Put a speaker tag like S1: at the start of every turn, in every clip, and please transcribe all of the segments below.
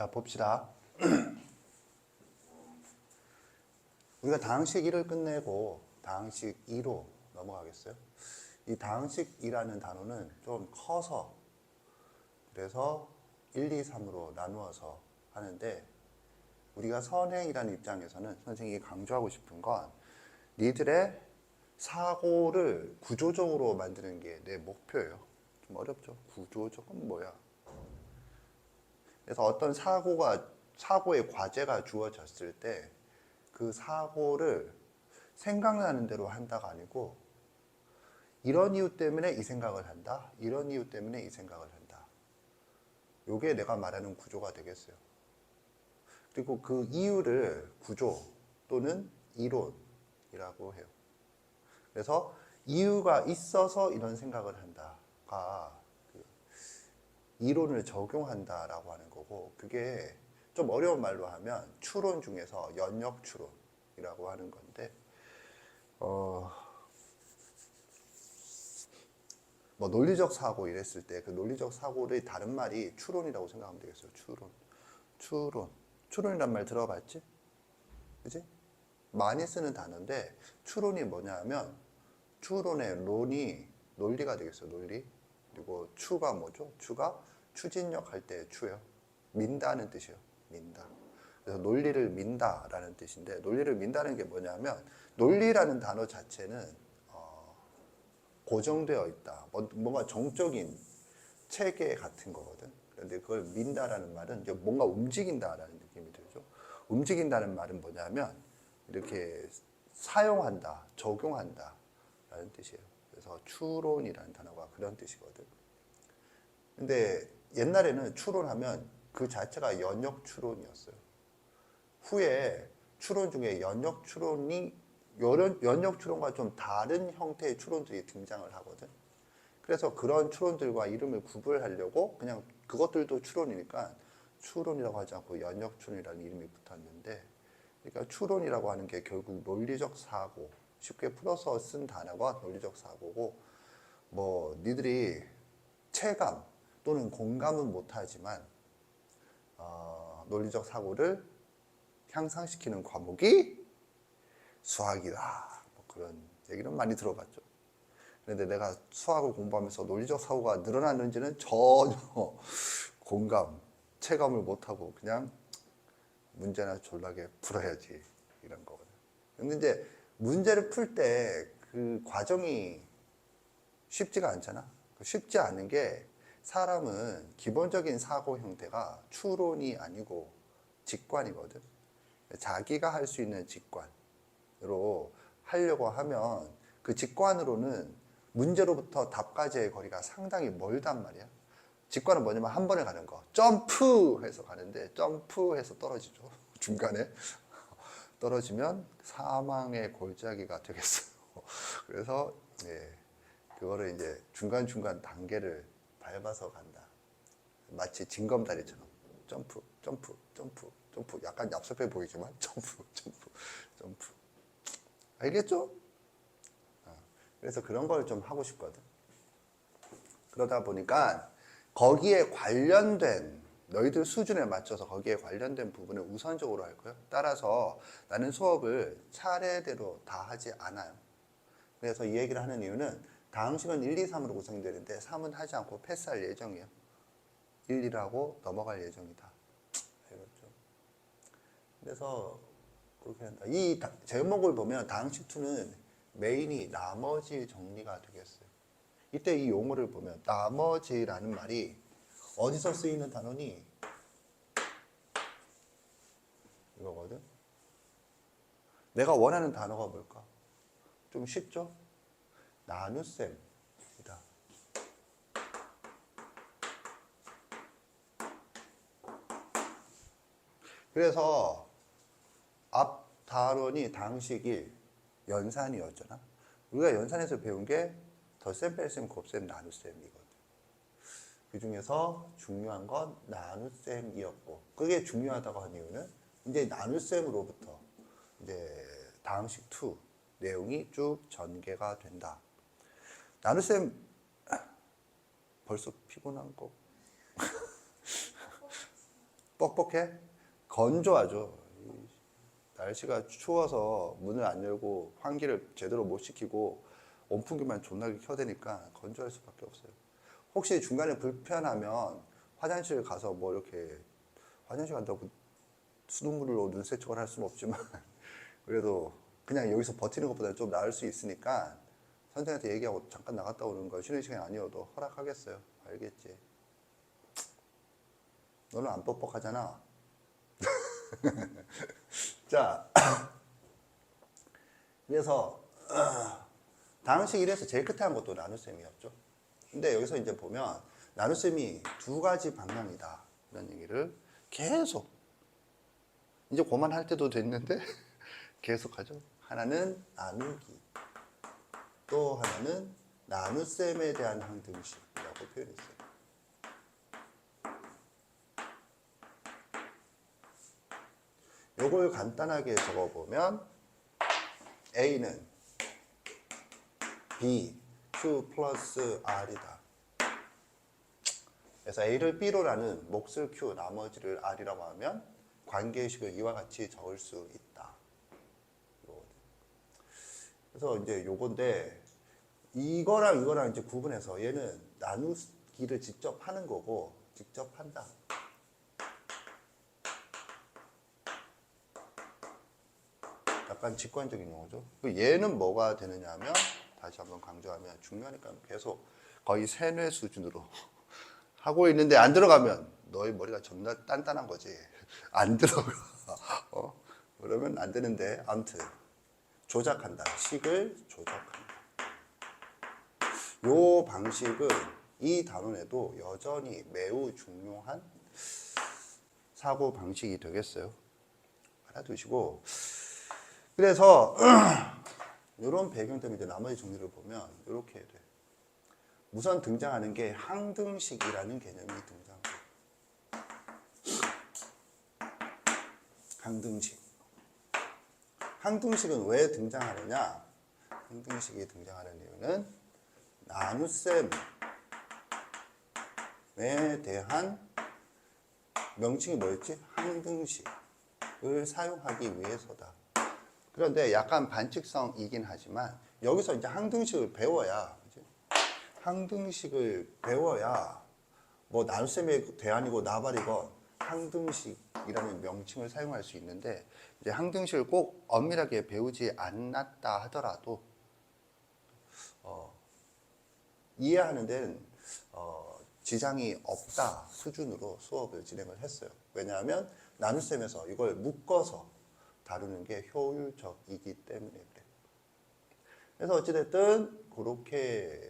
S1: 자, 봅시다. 우리가 다항식 1을 끝내고 다항식 2로 넘어가겠어요? 이 다항식 2라는 단어는 좀 커서 그래서 1, 2, 3으로 나누어서 하는데 우리가 선행이라는 입장에서는 선생님이 강조하고 싶은 건 니들의 사고를 구조적으로 만드는 게 내 목표예요. 좀 어렵죠? 구조적은 뭐야? 그래서 어떤 사고의 과제가 주어졌을 때 그 사고를 생각나는 대로 한다가 아니고 이런 이유 때문에 이 생각을 한다. 이런 이유 때문에 이 생각을 한다. 요게 내가 말하는 구조가 되겠어요. 그리고 그 이유를 구조 또는 이론이라고 해요. 그래서 이유가 있어서 이런 생각을 한다가 그 이론을 적용한다라고 하는 거고, 그게 좀 어려운 말로 하면 추론 중에서 연역 추론이라고 하는 건데, 뭐 논리적 사고 이랬을 때 그 논리적 사고의 다른 말이 추론이라고 생각하면 되겠어요. 추론이란 말 들어봤지? 그지? 많이 쓰는 단어인데 추론이 뭐냐 하면 추론의 론이 논리가 되겠어요. 논리. 그리고 추가 뭐죠? 추가 추진력 할 때 추예요. 민다는 뜻이에요. 민다. 그래서 논리를 민다라는 뜻인데, 논리를 민다는 게 뭐냐면 논리라는 단어 자체는 고정되어 있다. 뭔가 정적인 체계 같은 거거든. 그런데 그걸 민다라는 말은 이제 뭔가 움직인다라는 느낌이 들죠. 움직인다는 말은 뭐냐면 이렇게 사용한다, 적용한다 라는 뜻이에요. 그래서 추론이라는 단어가 그런 뜻이거든. 근데 옛날에는 추론하면 그 자체가 연역 추론이었어요. 후에 추론 중에 연역 추론과 좀 다른 형태의 추론들이 등장을 하거든. 그래서 그런 추론들과 이름을 구분하려고 그냥 그것들도 추론이니까 추론이라고 하지 않고 연역 추론이라는 이름이 붙었는데, 그러니까 추론이라고 하는 게 결국 논리적 사고, 쉽게 풀어서 쓴 단어가 논리적 사고고, 뭐 니들이 체감 또는 공감은 못하지만 논리적 사고를 향상시키는 과목이 수학이다. 뭐 그런 얘기는 많이 들어봤죠. 그런데 내가 수학을 공부하면서 논리적 사고가 늘어났는지는 전혀 공감, 체감을 못하고 그냥 문제나 졸라게 풀어야지 이런 거거든요. 근데 이제 문제를 풀 때 그 과정이 쉽지가 않잖아. 쉽지 않은 게 사람은 기본적인 사고 형태가 추론이 아니고 직관이거든. 자기가 할 수 있는 직관으로 하려고 하면 그 직관으로는 문제로부터 답까지의 거리가 상당히 멀단 말이야. 직관은 뭐냐면 한 번에 가는 거. 점프해서 가는데 점프해서 떨어지죠. 중간에 떨어지면 사망의 골짜기가 되겠어요. 그래서 그거를 이제 중간중간 단계를 밟아서 간다. 마치 징검다리처럼 점프, 점프, 점프, 점프. 약간 얍삽해 보이지만 점프, 점프, 점프. 알겠죠? 그래서 그런 걸 좀 하고 싶거든. 그러다 보니까 거기에 관련된 너희들 수준에 맞춰서 거기에 관련된 부분을 우선적으로 할 거예요. 따라서 나는 수업을 차례대로 다 하지 않아요. 그래서 이 얘기를 하는 이유는 다항식은 1, 2, 3으로 구성되는데 3은 하지 않고 패스할 예정이에요. 1, 2라고 넘어갈 예정이다. 알겠죠? 그래서 그렇게 한다. 이 제목을 보면 다항식 2는 메인이 나머지 정리가 되겠어요. 이때 이 용어를 보면 나머지라는 말이 어디서 쓰이는 단어니? 이거거든. 내가 원하는 단어가 뭘까? 좀 쉽죠? 나눗셈이다. 그래서 앞 단원이 다항식 1, 연산이었잖아. 우리가 연산에서 배운 게 덧셈, 뺄셈, 곱셈, 나눗셈이거든. 그 중에서 중요한 건 나눗셈이었고, 그게 중요하다고 한 이유는 이제 나눗셈으로부터 이제 다항식 2 내용이 쭉 전개가 된다. 나눗셈 벌써 피곤한 거. 뻑뻑해? 건조하죠. 날씨가 추워서 문을 안 열고 환기를 제대로 못 시키고 온풍기만 존나게 켜대니까 건조할 수밖에 없어요. 혹시 중간에 불편하면 화장실 가서 뭐 이렇게 화장실 간다고 수돗물로 눈 세척을 할 수는 없지만 그래도 그냥 여기서 버티는 것보다 좀 나을 수 있으니까 선생님한테 얘기하고 잠깐 나갔다 오는 거 쉬는 시간이 아니어도 허락하겠어요. 알겠지? 너는 안 뻑뻑하잖아. 자, 그래서 당시 이래서 제일 끝에 한 것도 나눗셈이었죠. 근데 여기서 이제 보면 나눗셈이 두 가지 방향이다 이런 얘기를 계속 이제 그만할 때도 됐는데 계속 하죠. 하나는 나누기, 또 하나는 나눗셈에 대한 항등식이라고 표현했어요. 요걸 간단하게 적어보면 A는 B, Q 플러스 R이다. 그래서 A를 B로 나눈 몫을 Q, 나머지를 R이라고 하면 관계의식을 이와 같이 적을 수 있다. 그래서 이제 요건데 이거랑 이거랑 이제 구분해서 얘는 나누기를 직접 하는 거고 직접 한다. 약간 직관적인 용어죠. 얘는 뭐가 되느냐 하면 다시 한번 강조하면 중요하니까 계속 거의 세뇌 수준으로 하고 있는데 안 들어가면 너의 머리가 존나 단단한 거지. 안 들어가. 그러면 안 되는데 아무튼 조작한다. 식을 조작한다. 요 방식은 이 단원에도 여전히 매우 중요한 사고 방식이 되겠어요. 알아두시고 그래서 이런 배경 때문에 이제 나머지 정리를 보면 이렇게 돼. 우선 등장하는 게 항등식이라는 개념이 등장합니다. 항등식. 항등식은 왜 등장하느냐? 항등식이 등장하는 이유는 나눗셈에 대한 명칭이 뭐였지? 항등식을 사용하기 위해서다. 그런데 약간 반칙성이긴 하지만 여기서 이제 항등식을 배워야 항등식을 배워야 뭐 나눗셈의 대안이고 나발이건 항등식이라는 명칭을 사용할 수 있는데 이제 항등식을 꼭 엄밀하게 배우지 않았다 하더라도 이해하는 데는 지장이 없다 수준으로 수업을 진행을 했어요. 왜냐하면 나눗셈에서 이걸 묶어서 다루는 게 효율적이기 때문에 그래요. 그래서 어찌됐든 그렇게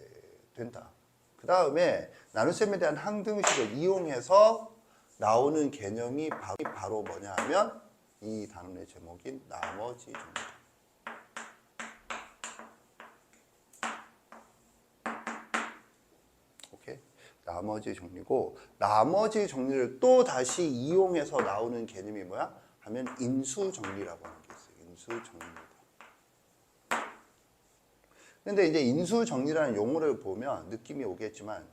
S1: 된다. 그 다음에 나눗셈에 대한 항등식을 이용해서 나오는 개념이 바로 뭐냐 하면 이 단원의 제목인 나머지 정리. 오케이? 나머지 정리고 나머지 정리를 또 다시 이용해서 나오는 개념이 뭐야? 하면 인수정리라고 하는 게 있어요. 인수정리입니다. 근데 이제 인수정리라는 용어를 보면 느낌이 오겠지만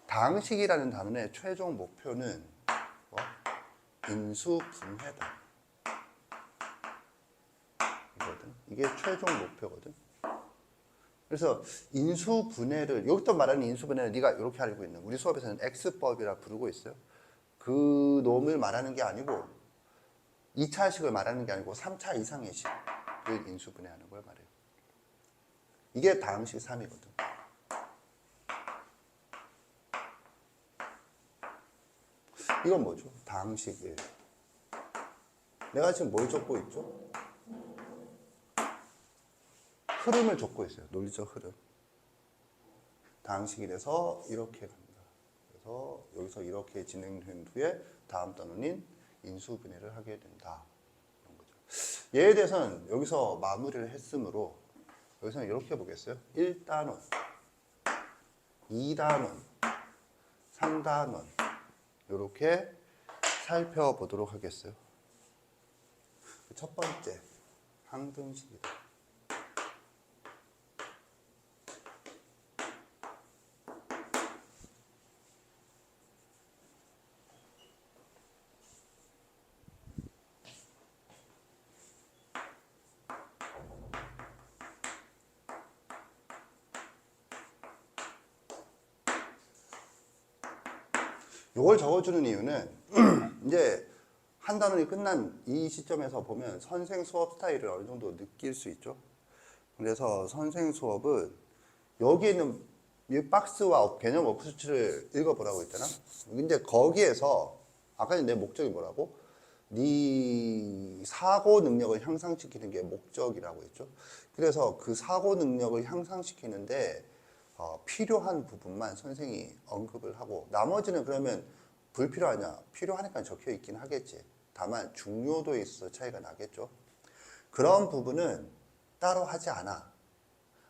S1: 당식이라는 단원의 최종 목표는 뭐? 인수분해다. 이거든. 이게 최종 목표거든. 그래서 인수분해를 여기서 말하는 인수분해는 네가 이렇게 알고 있는 우리 수업에서는 X법이라 부르고 있어요. 그 놈을 말하는 게 아니고 2차식을 말하는 게 아니고 3차 이상의 식을 인수분해하는 걸 말해요. 이게 다음식 3이거든. 이건 뭐죠? 다음식 1. 내가 지금 뭘 적고 있죠? 흐름을 적고 있어요. 논리적 흐름. 다음식 1에서 이렇게 갑니다. 그래서 여기서 이렇게 진행된 후에 다음 단원인 인수분해를 하게 된다. 이런 거죠. 얘에 대해서는 여기서 마무리를 했으므로 여기서는 이렇게 보겠어요. 1단원, 2단원, 3단원 이렇게 살펴보도록 하겠어요. 첫 번째, 항등식이다. 이걸 적어주는 이유는 이제 한 단원이 끝난 이 시점에서 보면 선생 수업 스타일을 어느 정도 느낄 수 있죠. 그래서 선생 수업은 여기 있는 이 박스와 개념 워크수치를 읽어보라고 했잖아. 근데 거기에서 아까 내 목적이 뭐라고? 네 사고 능력을 향상시키는 게 목적이라고 했죠. 그래서 그 사고 능력을 향상시키는데 필요한 부분만 선생이 언급을 하고 나머지는 그러면 불필요하냐? 필요하니까 적혀 있긴 하겠지. 다만 중요도에 있어서 차이가 나겠죠. 그런 부분은 따로 하지 않아.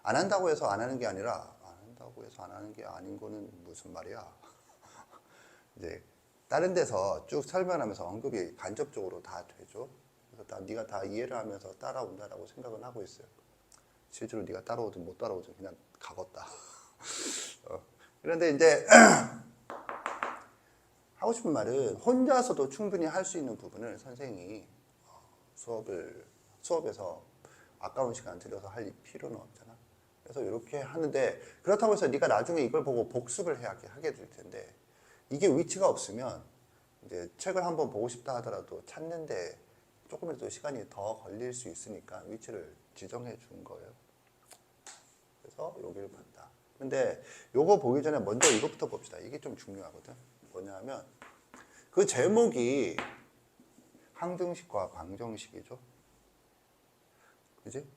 S1: 안 한다고 해서 안 하는 게 아니라 안 한다고 해서 안 하는 게 아닌 거는 무슨 말이야? 이제 다른 데서 쭉 설명하면서 언급이 간접적으로 다 되죠. 그래서 네가 다 이해를 하면서 따라온다라고 생각은 하고 있어요. 실제로 네가 따라오든 못 따라오든 그냥 가겄다. 그런데 이제 하고 싶은 말은 혼자서도 충분히 할 수 있는 부분을 선생이 수업에서 아까운 시간 들여서 할 필요는 없잖아. 그래서 이렇게 하는데 그렇다고 해서 네가 나중에 이걸 보고 복습을 하게 될 텐데 이게 위치가 없으면 이제 책을 한번 보고 싶다 하더라도 찾는데 조금이라도 시간이 더 걸릴 수 있으니까 위치를 지정해 준 거예요. 그래서 여기를 본다. 근데 요거 보기 전에 먼저 이것부터 봅시다. 이게 좀 중요하거든. 뭐냐면 그 제목이 항등식과 방정식이죠. 그지?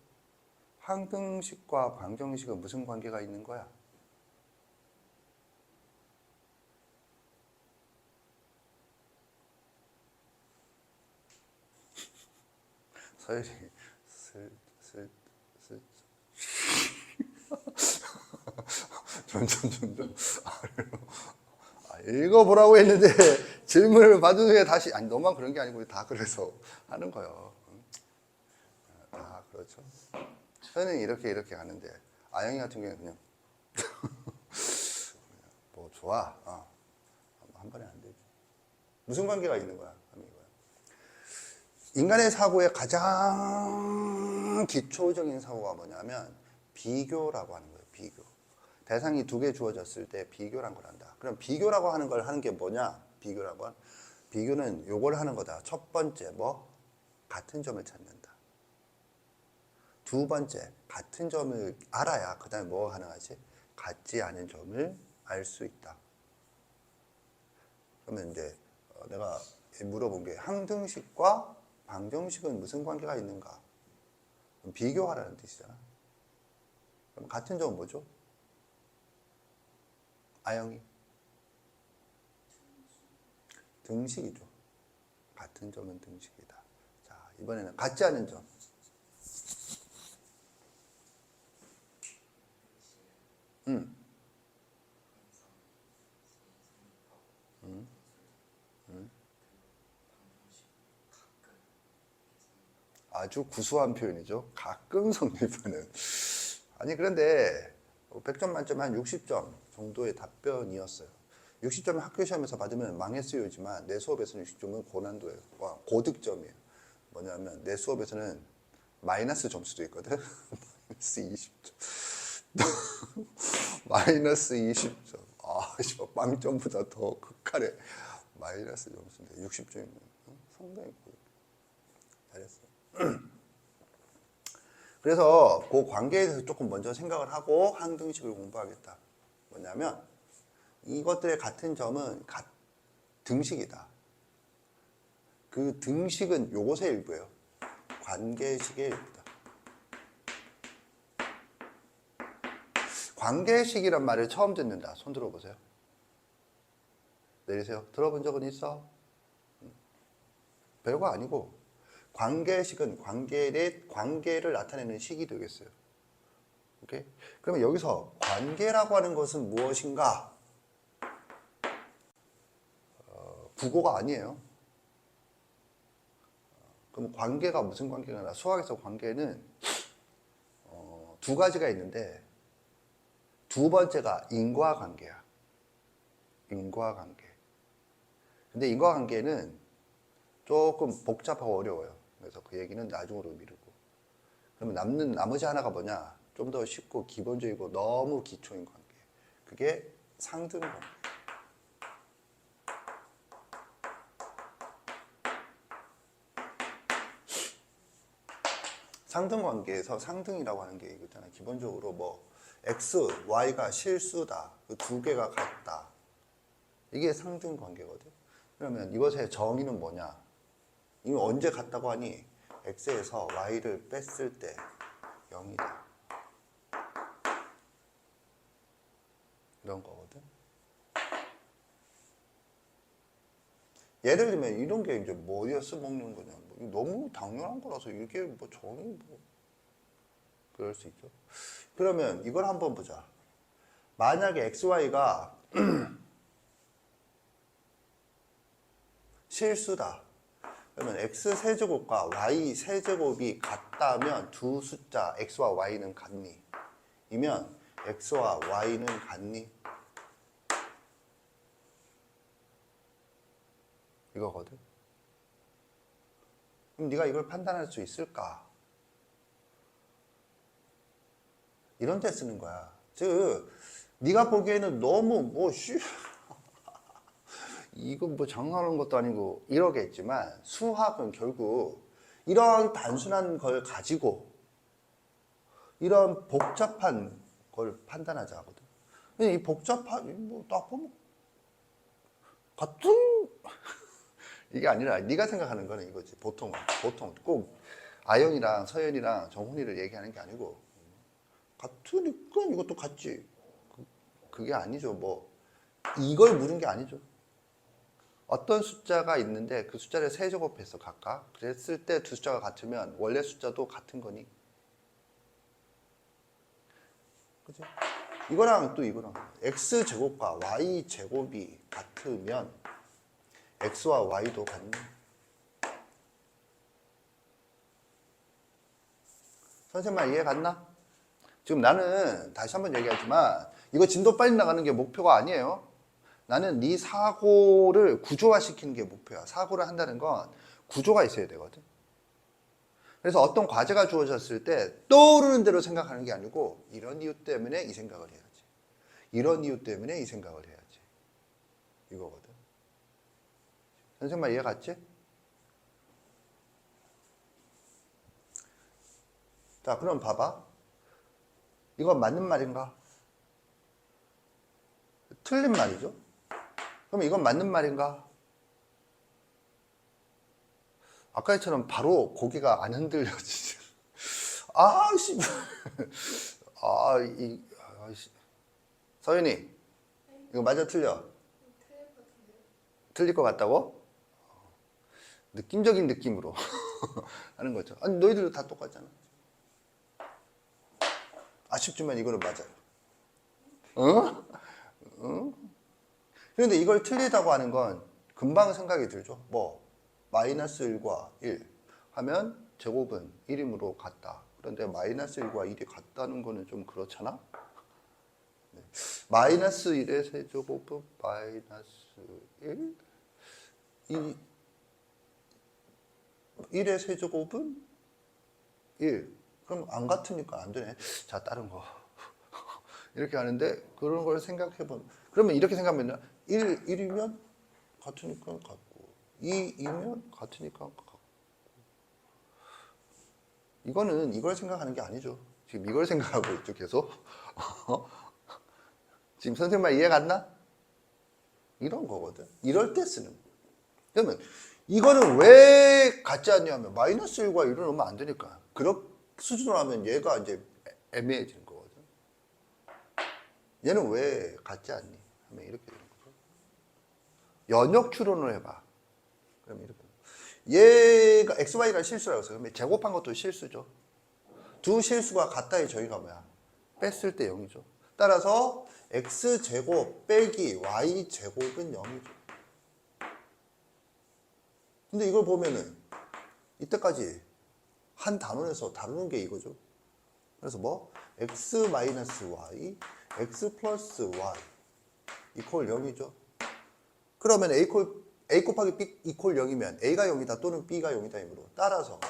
S1: 항등식과 방정식은 무슨 관계가 있는 거야? 서열이 점점 읽어보라고 했는데 질문을 받은 후에 다시 아니 너만 그런 게 아니고 다 그래서 하는 거예요. 다 그렇죠. 저는 이렇게 하는데 아영이 같은 경우는 그냥 뭐 좋아 한 번에 안 되지. 무슨 관계가 있는 거야? 인간의 사고의 가장 기초적인 사고가 뭐냐면 비교라고 하는 거예요. 비교. 대상이 두 개 주어졌을 때 비교란 걸 한다. 그럼 비교라고 하는 걸 하는 게 뭐냐? 비교는 요걸 하는 거다. 첫 번째 같은 점을 찾는다. 두 번째 같은 점을 알아야 그 다음에 뭐가 가능하지? 같지 않은 점을 알 수 있다. 그러면 이제 내가 물어본 게 항등식과 방정식은 무슨 관계가 있는가? 비교하라는 뜻이잖아. 그럼 같은 점은 뭐죠? 아영이? 등식이죠. 같은 점은 등식이다. 자, 이번에는 같지 않은 점. 아주 구수한 표현이죠. 가끔 성립하는. 아니 그런데 100점 만점에 한 60점 정도의 답변이었어요. 60점을 학교 시험에서 받으면 망했어요지만 내 수업에서는 60점은 고난도예요. 고득점이에요. 뭐냐면 내 수업에서는 마이너스 점수도 있거든. 마이너스 20점. 마이너스 20점. 빵점보다 더 극한의 마이너스 점수인데 60점이면 상당히 잘했어. 그래서 그 관계에 대해서 조금 먼저 생각을 하고 항등식을 공부하겠다. 뭐냐면 이것들의 같은 점은 등식이다. 그 등식은 요것의 일부예요. 관계식의 일부다. 관계식이란 말을 처음 듣는다. 손 들어보세요. 내리세요. 들어본 적은 있어? 별거 아니고 관계식은 관계를 나타내는 식이 되겠어요. 오케이? 그러면 여기서 관계라고 하는 것은 무엇인가? 국어가 아니에요. 그럼 관계가 무슨 관계가 수학에서 관계는 두 가지가 있는데 두 번째가 인과관계야. 인과관계. 근데 인과관계는 조금 복잡하고 어려워요. 그래서 그 얘기는 나중으로 미루고. 그러면 남는 나머지 하나가 뭐냐? 좀 더 쉽고 기본적이고 너무 기초인 관계. 그게 상등관계. 상등 관계에서 상등이라고 하는 게 이거 있잖아. 기본적으로 뭐 x, y가 실수다. 그 두 개가 같다. 이게 상등 관계거든. 그러면 이것의 정의는 뭐냐? 이거 언제 같다고 하니? x에서 y를 뺐을 때 0이다. 이런 거거든. 예를 들면 이런 게 이제 뭐 어디에 써먹는 거냐. 뭐 너무 당연한 거라서 이게 뭐 정의 뭐 그럴 수 있죠. 그러면 이걸 한번 보자. 만약에 xy가 실수다. 그러면 x 세제곱과 y 세제곱이 같다면 두 숫자 x와 y는 같니? 이면 x와 y는 같니? 이거거든. 그럼 네가 이걸 판단할 수 있을까? 이런 데 쓰는 거야. 즉 네가 보기에는 너무 이거 뭐 장난하는 것도 아니고 이러겠지만 수학은 결국 이런 단순한 걸 가지고 이런 복잡한 걸 판단하자 하거든. 근데 이 복잡한 뭐 딱 보면 같은 이게 아니라 네가 생각하는 거는 이거지. 보통 꼭 아영이랑 서연이랑 정훈이를 얘기하는 게 아니고 같으니까 이것도 같지. 그게 아니죠. 뭐 이걸 물은 게 아니죠. 어떤 숫자가 있는데 그 숫자를 세제곱해서 각각 그랬을 때 두 숫자가 같으면 원래 숫자도 같은 거니. 그죠? 이거랑 또 이거랑 x제곱과 y제곱이 같으면 x와 y도 같니? 선생님 말 이해 갔나? 지금 나는 다시 한번 얘기하지만 이거 진도 빨리 나가는 게 목표가 아니에요. 나는 네 사고를 구조화시키는 게 목표야. 사고를 한다는 건 구조가 있어야 되거든. 그래서 어떤 과제가 주어졌을 때 떠오르는 대로 생각하는 게 아니고 이런 이유 때문에 이 생각을 해야지. 이런 이유 때문에 이 생각을 해야지. 이거거든. 선생님 말 이해 갔지? 자, 그럼 봐봐. 이건 맞는 말인가? 틀린 말이죠. 그럼 이건 맞는 말인가? 아까처럼 바로 고개가 안 흔들려지지. 아씨, 아씨. 서윤이, 이거 맞아 틀려? 틀릴 것 같다고? 느낌적인 느낌으로 하는 거죠. 아니 너희들도 다 똑같잖아. 아쉽지만 이거는 맞아요. 어? 어? 그런데 이걸 틀리다고 하는 건 금방 생각이 들죠. 뭐 마이너스 1과 1 하면 제곱은 1이므로 같다. 그런데 마이너스 1과 1이 같다는 거는 좀 그렇잖아. 네. 마이너스 1의 세제곱은 마이너스 1 1의 세제곱은 1 그럼 안 같으니까 안 되네. 자 다른 거 이렇게 하는데 그런 걸 생각해보면 그러면 이렇게 생각하면 1이면 같으니까 같고 2이면 같으니까 같고 이거는 이걸 생각하는 게 아니죠. 지금 이걸 생각하고 있죠 계속. 지금 선생님 말 이해 갔나? 이런 거거든. 이럴 때 쓰는 거. 그러면 이거는 왜 같지 않냐면 마이너스 1과 1을 넣으면 안 되니까. 그런 수준으로 하면 얘가 이제 애매해지는 거거든. 얘는 왜 같지 않니? 하면 이렇게 되는 거죠. 연역 추론을 해봐. 그러면 이렇게. 얘가 XY가 실수라고 했어요. 그러면 제곱한 것도 실수죠. 두 실수가 같다의 정의가 뭐야? 뺐을 때 0이죠. 따라서 X제곱 빼기 Y제곱은 0이죠. 근데 이걸 보면은 이때까지 한 단원에서 다루는 게 이거죠. 그래서 뭐? X-Y, X 플러스 Y 이퀄 0이죠. 그러면 A 곱하기 B 이퀄 0이면 A가 0이다 또는 B가 0이다 이므로 따라서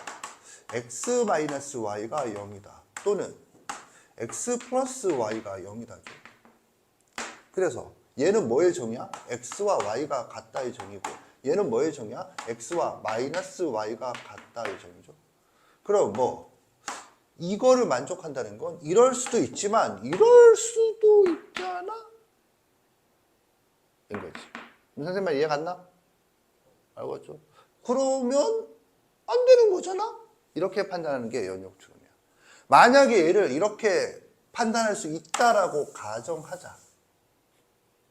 S1: X-Y가 0이다 또는 X 플러스 Y가 0이다죠. 그래서 얘는 뭐의 정의야? X와 Y가 같다의 정의고 얘는 뭐의 정의야? X와 마이너스 Y가 같다의 정의죠. 그럼 뭐 이거를 만족한다는 건 이럴 수도 있지만 이럴 수도 있잖아? 인 거지. 선생님 말 이해 갔나? 알겠죠? 그러면 안 되는 거잖아? 이렇게 판단하는 게 연역추론이야. 만약에 얘를 이렇게 판단할 수 있다라고 가정하자.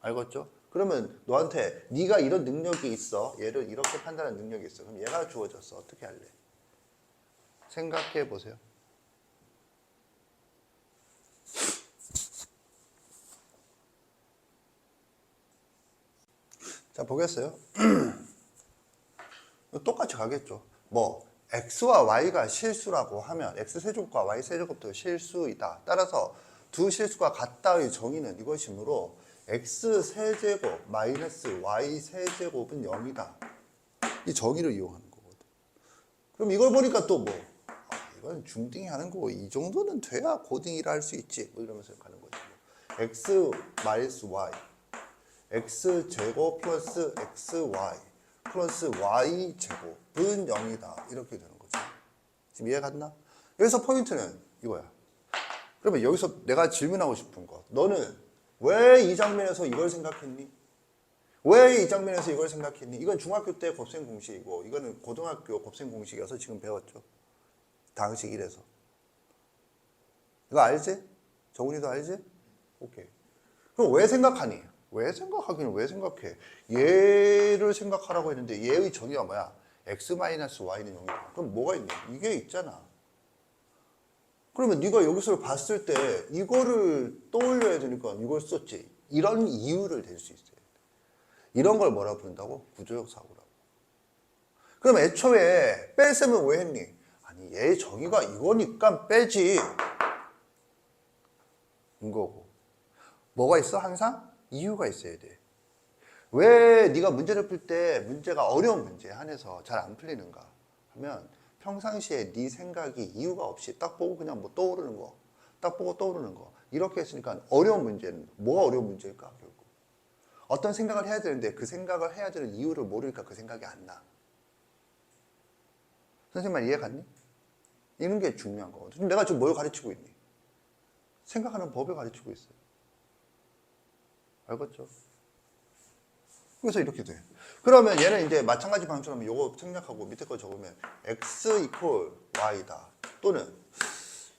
S1: 알겠죠? 그러면 너한테 네가 이런 능력이 있어. 얘를 이렇게 판단하는 능력이 있어. 그럼 얘가 주어졌어. 어떻게 할래? 생각해 보세요. 자, 보겠어요? 똑같이 가겠죠. 뭐 x와 y가 실수라고 하면 x세제곱과 y세제곱도 실수이다. 따라서 두 실수가 같다의 정의는 이것이므로 x세제곱 마이너스 y세제곱은 0이다. 이 정의를 이용하는 거거든. 그럼 이걸 보니까 또 뭐 이건 중딩이 하는 거고 이 정도는 돼야 고딩이라 할 수 있지. 뭐 이러면서 가는 거지. x 마이너스 y x제곱 플러스 xy 플러스 y제곱은 0이다. 이렇게 되는 거죠. 지금 이해 갔나? 여기서 포인트는 이거야. 그러면 여기서 내가 질문하고 싶은 거. 너는 왜 이 장면에서 이걸 생각했니? 왜 이 장면에서 이걸 생각했니? 이건 중학교 때 곱셈 공식이고 이거는 고등학교 곱셈 공식이어서 지금 배웠죠. 당식 1에서. 이거 알지? 정훈이도 알지? 오케이. 그럼 왜 생각하니? 왜 생각하기는 왜 생각해? 얘를 생각하라고 했는데 얘의 정의가 뭐야? x-y는 0이다. 그럼 뭐가 있니? 이게 있잖아. 그러면 네가 여기서 봤을 때 이거를 떠올려야 되니까 이걸 썼지. 이런 이유를 댈 수 있어요. 이런 걸 뭐라 부른다고? 구조적 사고라고. 그럼 애초에 뺄셈은 왜 했니? 아니 얘의 정의가 이거니까 빼지. 이거고. 뭐가 있어? 항상? 이유가 있어야 돼. 왜 네가 문제를 풀 때 문제가 어려운 문제에 한해서 잘 안 풀리는가 하면 평상시에 네 생각이 이유가 없이 딱 보고 그냥 뭐 떠오르는 거, 딱 보고 떠오르는 거 이렇게 했으니까 어려운 문제는 뭐가 어려운 문제일까? 결국 어떤 생각을 해야 되는데 그 생각을 해야 되는 이유를 모르니까 그 생각이 안 나. 선생님 말 이해 갔니? 이런 게 중요한 거거든. 지금 내가 지금 뭘 가르치고 있니? 생각하는 법을 가르치고 있어요. 알겠죠? 그래서 이렇게 돼. 그러면 얘는 이제 마찬가지 방식으로 하면 요거 생략하고 밑에 거 적으면 x 이퀄 y다. 또는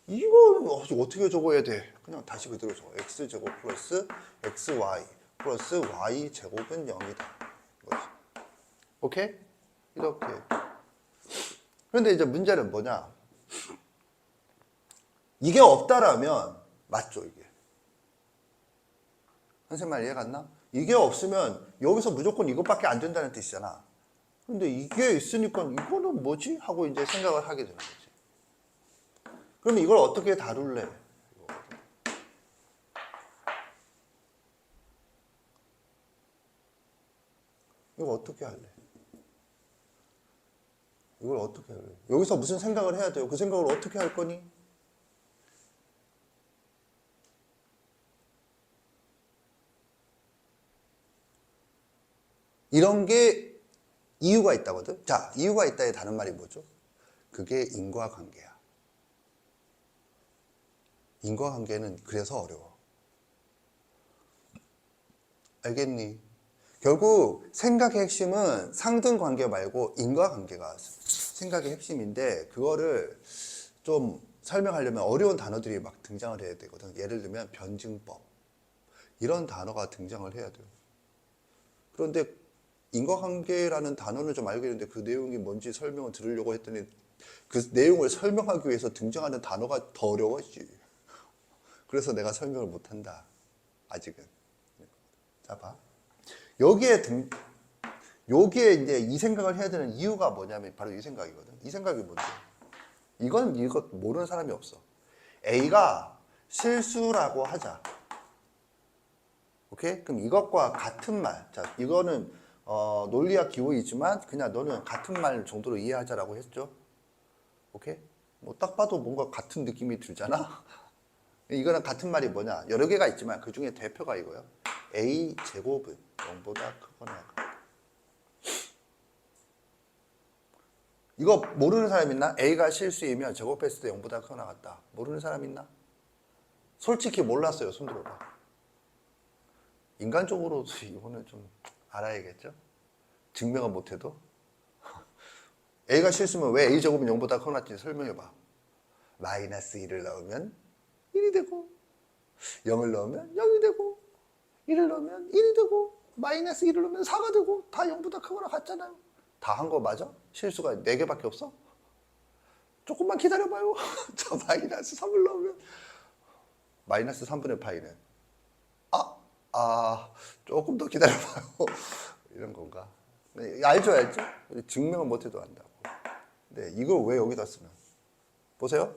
S1: 이걸 어떻게 적어야 돼? 그냥 다시 그대로 적어. x제곱 플러스 xy 플러스 y제곱은 0이다. 이거지. 오케이? 이렇게. 그런데 이제 문제는 뭐냐? 이게 없다라면 맞죠, 이게. 선생님 말 이해 갔나? 이게 없으면 여기서 무조건 이것밖에 안 된다는 뜻이잖아. 근데 이게 있으니까 이거는 뭐지? 하고 이제 생각을 하게 되는 거지. 그러면 이걸 어떻게 다룰래? 이거 어떻게 할래? 이걸 어떻게 할래? 여기서 무슨 생각을 해야 돼요? 그 생각을 어떻게 할 거니? 이런 게 이유가 있다거든. 자, 이유가 있다의 다른 말이 뭐죠? 그게 인과관계야. 인과관계는 그래서 어려워. 알겠니? 결국 생각의 핵심은 상등관계 말고 인과관계가 생각의 핵심인데 그거를 좀 설명하려면 어려운 단어들이 막 등장을 해야 되거든. 예를 들면 변증법 이런 단어가 등장을 해야 돼요. 그런데 인과관계라는 단어는 좀 알겠는데 그 내용이 뭔지 설명을 들으려고 했더니 그 내용을 설명하기 위해서 등장하는 단어가 더 어려워지. 그래서 내가 설명을 못한다. 아직은. 자, 봐. 여기에 이제 이 생각을 해야 되는 이유가 뭐냐면 바로 이 생각이거든. 이 생각이 뭔데? 이건 이것 모르는 사람이 없어. A가 실수라고 하자. 오케이? 그럼 이것과 같은 말. 자, 이거는 논리학 기호이지만 그냥 너는 같은 말 정도로 이해하자라고 했죠. 오케이? 뭐 딱 봐도 뭔가 같은 느낌이 들잖아. 이거는 같은 말이 뭐냐? 여러 개가 있지만 그 중에 대표가 이거예요. A 제곱은 0보다 크거나 같다. 이거 모르는 사람 있나? A가 실수이면 제곱했을 때 0보다 크거나 같다. 모르는 사람 있나? 솔직히 몰랐어요. 손 들어봐. 인간적으로 이거는 좀 알아야겠죠? 증명은 못해도. A가 실수면 왜 A제곱은 0보다 크거나 같지? 설명해봐. 마이너스 1을 넣으면 1이 되고 0을 넣으면 0이 되고 1을 넣으면 1이 되고 마이너스 1을 넣으면 4가 되고 다 0보다 크거나 같잖아요. 다 한 거 맞아? 실수가 4개밖에 없어? 조금만 기다려봐요. 저 마이너스 3을 넣으면 마이너스 3분의 파이는 조금 더 기다려봐요. 이런 건가? 알죠? 증명은 못해도 안다고. 근데 이걸 왜 여기다 쓰면? 보세요.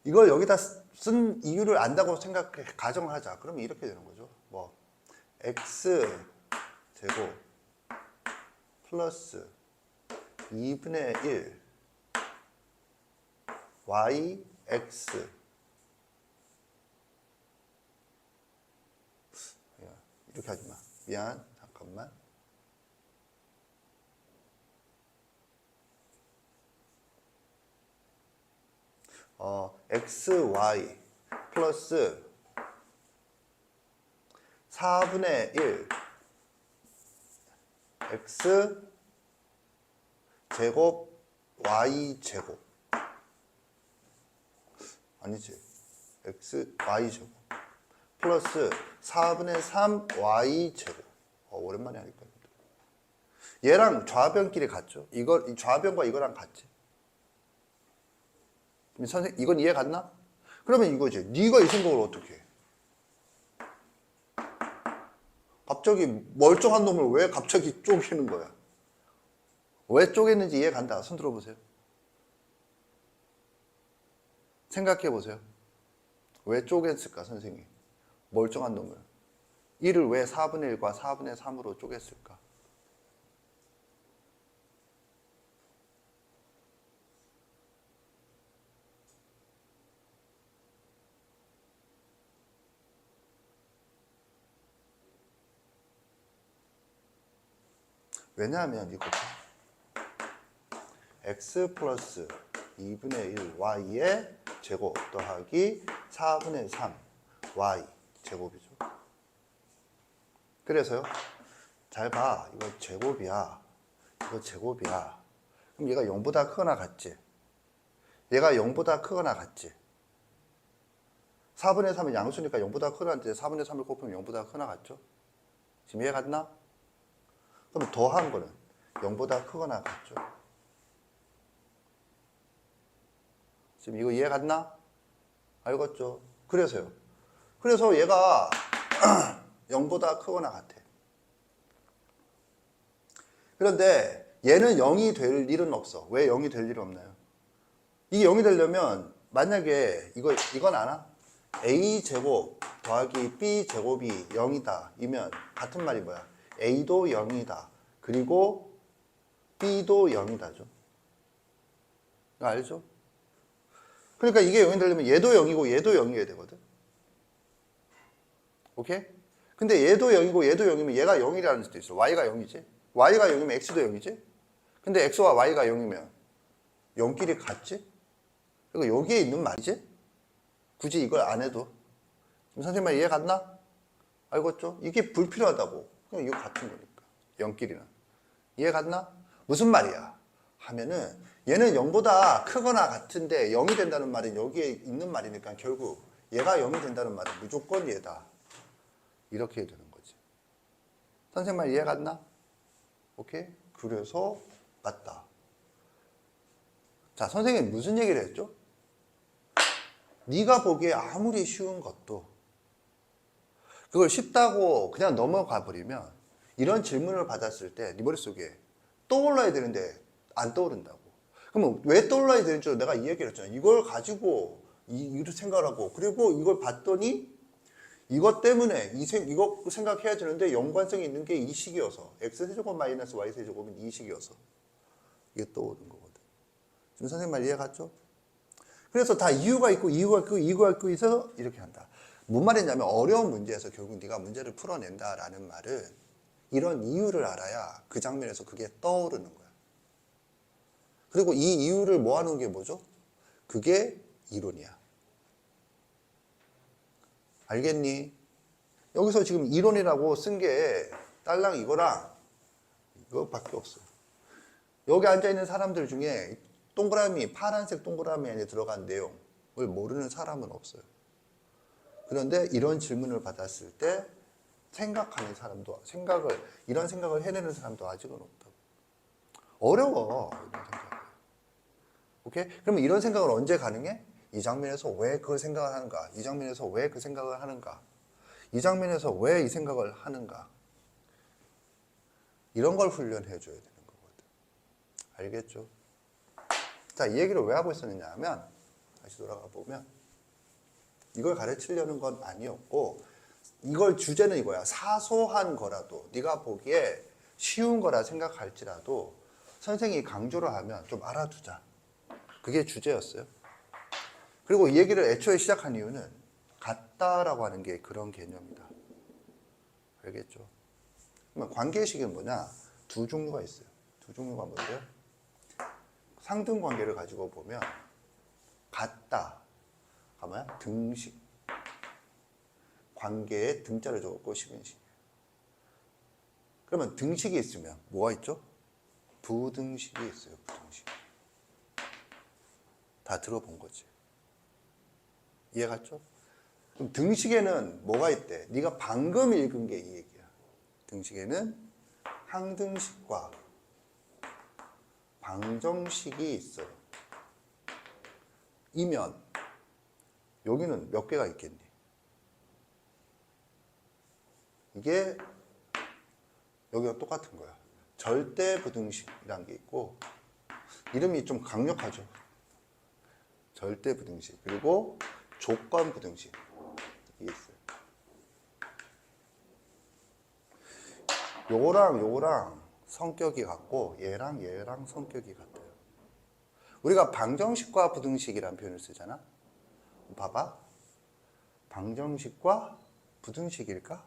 S1: 이걸 여기다 쓴 이유를 안다고 가정을 하자. 그러면 이렇게 되는 거죠. 뭐 x 제곱 플러스 2분의 1 y x 이렇게 하지 마. 미안. 잠깐만. xy 플러스 4분의 1 x 제곱 y 제곱 아니지 x y 제곱 플러스 4분의 3 y 제곱 오랜만에 하니까 얘랑 좌변끼리 같죠? 이 좌변과 이거랑 같지? 선생님 이건 이해 갔나? 그러면 이거지. 네가 이 생각을 어떻게 해? 갑자기 멀쩡한 놈을 왜 갑자기 쪼개는 거야? 왜 쪼갰는지 이해 간다. 손 들어보세요. 생각해 보세요. 왜 쪼갰을까 선생님? 멀쩡한 놈을. 1을 왜 4분의 1과 4분의 3으로 쪼갰을까? 왜냐하면 이거죠. x 플러스 2분의 1 y의 제곱 더하기 4분의 3 y 제곱이죠. 그래서요. 잘 봐. 이거 제곱이야. 이거 제곱이야. 그럼 얘가 0보다 크거나 같지? 얘가 0보다 크거나 같지? 4분의 3은 양수니까 0보다 크거나 같지? 4분의 3을 곱하면 0보다 크거나 같죠? 지금 이해 갔나? 그럼 더한 거는 0보다 크거나 같죠? 지금 이거 이해 갔나? 알겠죠? 그래서요. 그래서 얘가 0보다 크거나 같아. 그런데 얘는 0이 될 일은 없어. 왜 0이 될 일은 없나요? 이게 0이 되려면 만약에 이건 아나? a제곱 더하기 b제곱이 0이다 이면 같은 말이 뭐야? a도 0이다. 그리고 b도 0이다죠. 이거 알죠? 그러니까 이게 0이 되려면 얘도 0이고 얘도 0이어야 되거든. 오케이? 근데 얘도 0이고 얘도 0이면 얘가 0이라는 수도 있어. y가 0이지. y가 0이면 x도 0이지. 근데 x와 y가 0이면 0끼리 같지? 그리고 여기에 있는 말이지. 굳이 이걸 안 해도. 지금 선생님 말 이해 갔나? 알겠죠? 이게 불필요하다고. 그냥 이거 같은 거니까. 0끼리는. 이해 갔나? 무슨 말이야? 하면은 얘는 0보다 크거나 같은데 0이 된다는 말은 여기에 있는 말이니까 결국 얘가 0이 된다는 말은 무조건 얘다. 이렇게 되는 거지. 선생님 말 이해 갔나? 오케이? 그래서 맞다. 자, 선생님 무슨 얘기를 했죠? 네가 보기에 아무리 쉬운 것도 그걸 쉽다고 그냥 넘어가 버리면 이런 질문을 받았을 때 네 머릿속에 떠올라야 되는데 안 떠오른다고. 그러면 왜 떠올라야 되는 줄 내가 이 얘기를 했잖아. 이걸 가지고 이렇게 생각을 하고 그리고 이걸 봤더니 이것 때문에 이거 생각해야 되는데 연관성이 있는 게 이 식이어서 x세제곱 마이너스 y세제곱은 이 식이어서 이게 떠오른 거거든. 지금 선생님 말 이해 갔죠? 그래서 다 이유가 있고 이유가 있고 있어서 이렇게 한다. 뭔 말이냐면 어려운 문제에서 결국 네가 문제를 풀어낸다라는 말은 이런 이유를 알아야 그 장면에서 그게 떠오르는 거야. 그리고 이 이유를 모아놓은 게 뭐죠? 그게 이론이야. 알겠니? 여기서 지금 이론이라고 쓴 게 딸랑 이거랑 이거밖에 없어요. 여기 앉아있는 사람들 중에 동그라미, 파란색 동그라미 안에 들어간 내용을 모르는 사람은 없어요. 그런데 이런 질문을 받았을 때 생각하는 사람도, 이런 생각을 해내는 사람도 아직은 없다고. 어려워, 이런 생각. 오케이? 그러면 이런 생각을 언제 가능해? 이 장면에서 왜 그 생각을 하는가? 이 장면에서 왜 그 생각을 하는가? 이 장면에서 왜 이 생각을 하는가? 이런 걸 훈련해 줘야 되는 거거든. 알겠죠? 자, 이 얘기를 왜 하고 있었느냐 하면, 다시 돌아가 보면, 이걸 가르치려는 건 아니었고, 이걸 주제는 이거야. 사소한 거라도, 네가 보기에 쉬운 거라 생각할지라도, 선생님이 강조를 하면 좀 알아두자. 그게 주제였어요. 그리고 이 얘기를 애초에 시작한 이유는 같다라고 하는 게 그런 개념이다. 알겠죠? 그러면 관계의식은 뭐냐? 두 종류가 있어요. 두 종류가 뭔데요? 상등 관계를 가지고 보면 같다. 뭐야? 등식. 관계에 등자를 적었고 식은식. 그러면 등식이 있으면 뭐가 있죠? 부등식이 있어요. 부등식. 다 들어본 거지. 이해 갔죠? 그럼 등식에는 뭐가 있대? 네가 방금 읽은 게 이 얘기야. 등식에는 항등식과 방정식이 있어요. 이면 여기는 몇 개가 있겠니? 이게 여기가 똑같은 거야. 절대 부등식이라는 게 있고 이름이 좀 강력하죠. 절대 부등식 그리고 조건 부등식 이게 있어요. 요거랑 성격이 같고 얘랑 성격이 같아요. 우리가 방정식과 부등식이라는 표현을 쓰잖아. 봐봐. 방정식과 부등식일까?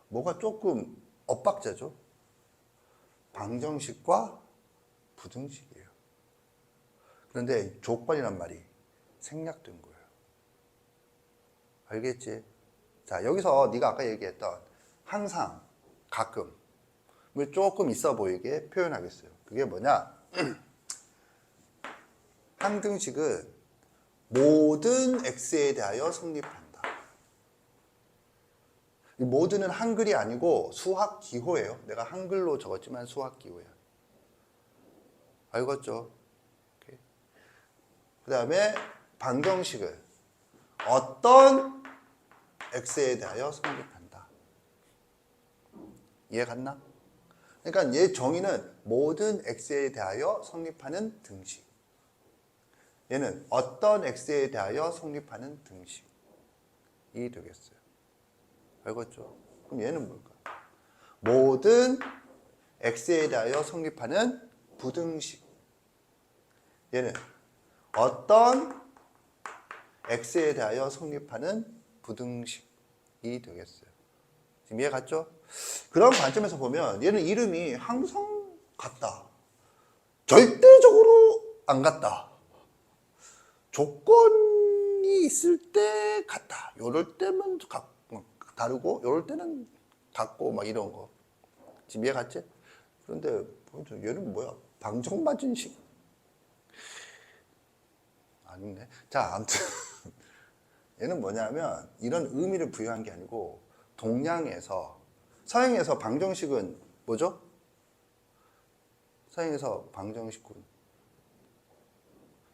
S1: 뭐가 조금 엇박자죠? 방정식과 부등식이에요. 그런데 조건이란 말이 생략된 거예요. 알겠지? 자, 여기서 네가 아까 얘기했던 항상, 가끔을 조금 있어 보이게 표현하겠어요. 그게 뭐냐? 항등식은 모든 x에 대하여 성립한다. 이 모든은 한글이 아니고 수학 기호예요. 내가 한글로 적었지만 수학 기호야. 알겠죠? 그 다음에 방정식은 어떤 x에 대하여 성립한다. 이해 갔나? 그러니까 얘 정의는 모든 x에 대하여 성립하는 등식. 얘는 어떤 x에 대하여 성립하는 등식이 되겠어요. 알겠죠? 그럼 얘는 뭘까? 모든 x에 대하여 성립하는 부등식. 얘는 어떤 x에 대하여 성립하는 부등식이 되겠어요. 지금 이해 갔죠? 그런 관점에서 보면 얘는 이름이 항상 같다. 절대적으로 안 같다. 조건이 있을 때 같다. 요럴 때는 다르고 요럴 때는 같고 막 이런 거. 지금 이해 갔지? 그런데 얘는 뭐야? 방정맞은식? 아니네. 자, 아무튼 얘는 뭐냐면 이런 의미를 부여한 게 아니고 동양에서 서양에서 방정식은 뭐죠? 서양에서 방정식은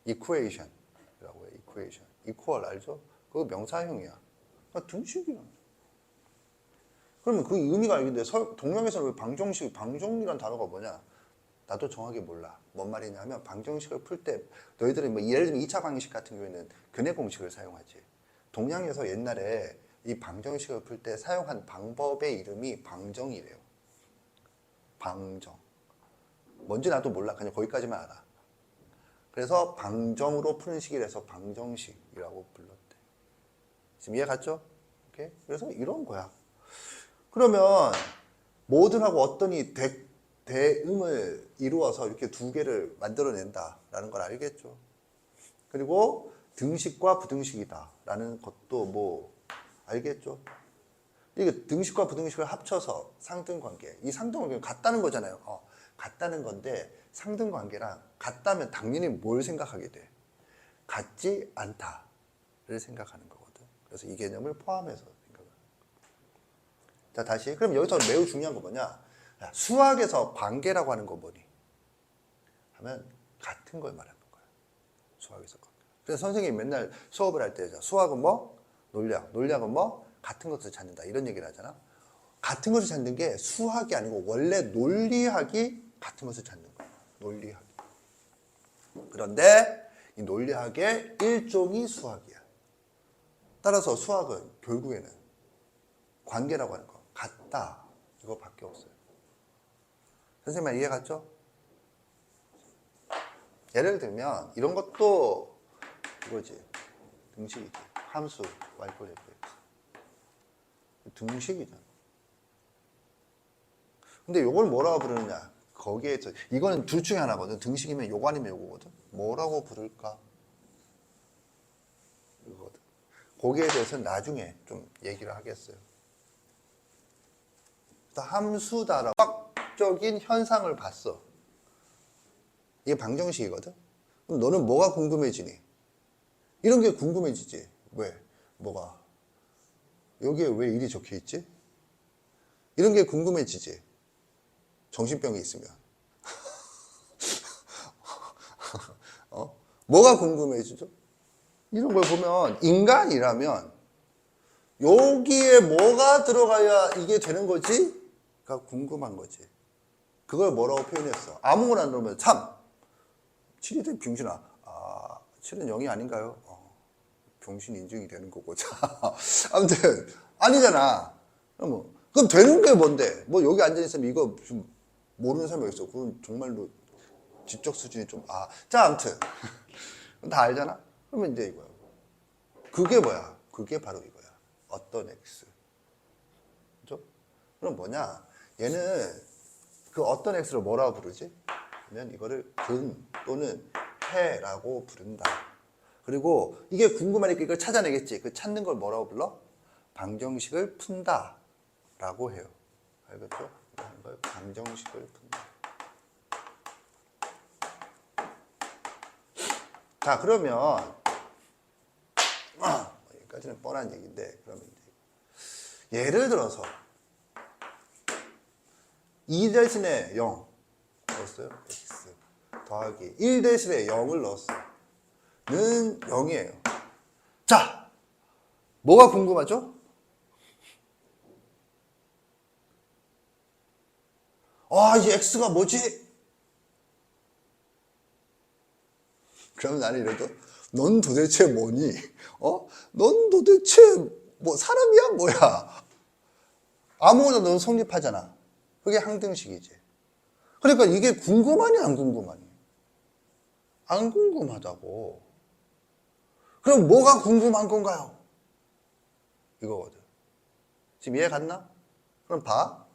S1: equation이라고 해요. equation. equal 알죠? 그거 명사형이야. 그러니까 등식이야. 그러면 그 의미가 알겠는데 동양에서는 왜 방정이란 단어가 뭐냐? 나도 정확히 몰라. 뭔 말이냐면 방정식을 풀 때 너희들은 뭐 예를 들면 2차 방정식 같은 경우에는 근해 공식을 사용하지. 동양에서 옛날에 이 방정식을 풀 때 사용한 방법의 이름이 방정이래요. 방정. 뭔지 나도 몰라. 그냥 거기까지만 알아. 그래서 방정으로 푸는 식이라서 방정식이라고 불렀대. 지금 이해 갔죠? 오케이? 그래서 이런 거야. 그러면 모든하고 어떤이 대음을 이루어서 이렇게 두 개를 만들어낸다라는 걸 알겠죠. 그리고 등식과 부등식이다라는 것도 뭐 알겠죠. 이게 등식과 부등식을 합쳐서 상등관계. 이 상등관계는 같다는 거잖아요. 같다는 건데 상등관계랑 같다면 당연히 뭘 생각하게 돼? 같지 않다를 생각하는 거거든. 그래서 이 개념을 포함해서 생각을. 자, 다시. 그럼 여기서 매우 중요한 거 뭐냐? 야, 수학에서 관계라고 하는 거 뭐니? 하면 같은 걸 말하는 거야. 수학에서 관계. 그래서 선생님이 맨날 수업을 할 때 수학은 뭐? 논리학. 논리학은 뭐? 같은 것을 찾는다. 이런 얘기를 하잖아. 같은 것을 찾는 게 수학이 아니고 원래 논리학이 같은 것을 찾는 거야. 논리학. 그런데 이 논리학의 일종이 수학이야. 따라서 수학은 결국에는 관계라고 하는 거 같다. 이거밖에 없어요. 선생님 이해 갔죠? 예를 들면 이런 것도 이거지. 등식이지. 함수 y = fx. 등식이잖아. 근데 요걸 뭐라고 부르느냐? 거기에서 이거는 둘 중에 하나거든. 등식이면 요거 아니면 요거거든. 뭐라고 부를까? 이거거든. 거기에 대해서는 나중에 좀 얘기를 하겠어요. 함수다라고 수학적인 현상을 봤어. 이게 방정식이거든. 그럼 너는 뭐가 궁금해지니? 이런 게 궁금해지지. 왜? 뭐가? 여기에 왜 일이 적혀 있지? 이런 게 궁금해지지. 정신병이 있으면. 뭐가 궁금해지죠? 이런 걸 보면 인간이라면 여기에 뭐가 들어가야 이게 되는 거지? 가 궁금한 거지. 그걸 뭐라고 표현했어? 아무거나 안 넣으면 3. 7이 된 병신아. 7은 0이 아닌가요? 병신 인증이 되는 거고. 자, 아무튼 아니잖아. 그럼 되는 게 뭔데? 뭐 여기 앉아있으면 이거 좀 모르는 사람이 있어. 그건 정말로 지적 수준이 좀 자, 아무튼 다 알잖아. 그러면 이제 이거야. 그게 뭐야? 그게 바로 이거야. 어떤 x. 그죠? 그럼 뭐냐? 얘는 그 어떤 x를 뭐라고 부르지? 그러면 이거를 근 또는 해라고 부른다. 그리고 이게 궁금하니까 이걸 찾아내겠지. 그 찾는 걸 뭐라고 불러? 방정식을 푼다 라고 해요. 알겠죠? 이걸 방정식을 푼다. 자, 그러면 여기까지는 뻔한 얘기인데, 그러면 이제 예를 들어서 2 대신에 0 넣었어요. x 더하기 1 대신에 0을 넣었어. 는 0이에요. 자, 뭐가 궁금하죠? 이 x가 뭐지? 그러면 나는 이래도 넌 도대체 뭐니? 넌 도대체 뭐 사람이야 뭐야? 아무거나 넌 성립하잖아. 그게 항등식이지. 그러니까 이게 궁금하니 안 궁금하니? 안 궁금하다고. 그럼 뭐가 궁금한 건가요? 이거거든. 지금 이해 갔나? 그럼 봐.